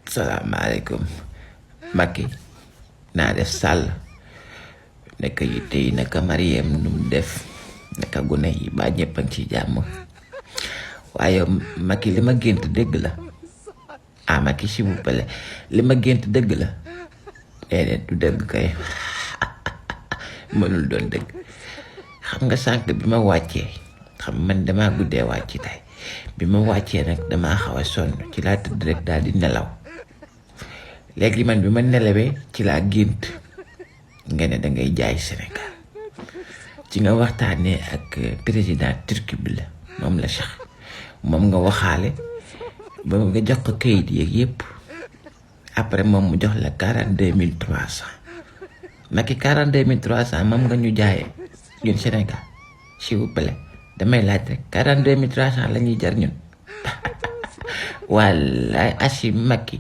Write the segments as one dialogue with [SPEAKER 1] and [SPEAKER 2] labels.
[SPEAKER 1] salaamaaleykum Macky naa def Sall naka yitte yi naka Mariem nu mu def naka gune yi ba ñëpp a ngi ci jàmm waaye Macky li ma gént dëgg la Macky s'il vous plaît li ma gént dëgg la déedéet du dëgg kay mënul doon dëgg xam nga sànq bi ma wàccee xam man damaa guddee wàcc tey bi ma wàccee nag damaa xaw a sonn ci laa tëdd rek daal di nelaw léegi man bi ma nelawee ci laa gént nga ne dangay jaay Sénégal ci nga waxtaanee ak président Turquie bi la moom la sax moom nga waxaale ba nga jox ko kayit yeeg yëpp après moom mu jox la 42 300 Macky 42 300 moom nga ñu jaayee ñun Sénégal s'il vous plaît damay laaj rek 42 300 la ñuy jar ñun wallaay asi Macky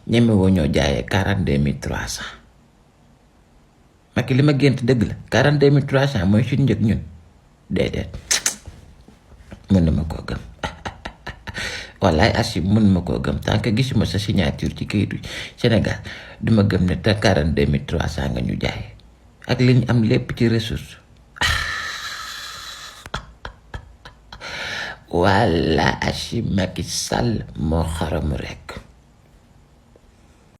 [SPEAKER 1] ñeme woo ñoo jaayee 42 300 Macky li ma gént dëgg la 42 300 mooy suñu njëg ñun déedéet mën na ma koo gëm wallaay asi mën ma koo gëm tant que gisuma sa signature ci kayitu Sénégal duma gëm ne te 42 300 nga ñu jaayee ak li ñu am lépp ci ressource walla asi Macky Sall moo xaramu rekk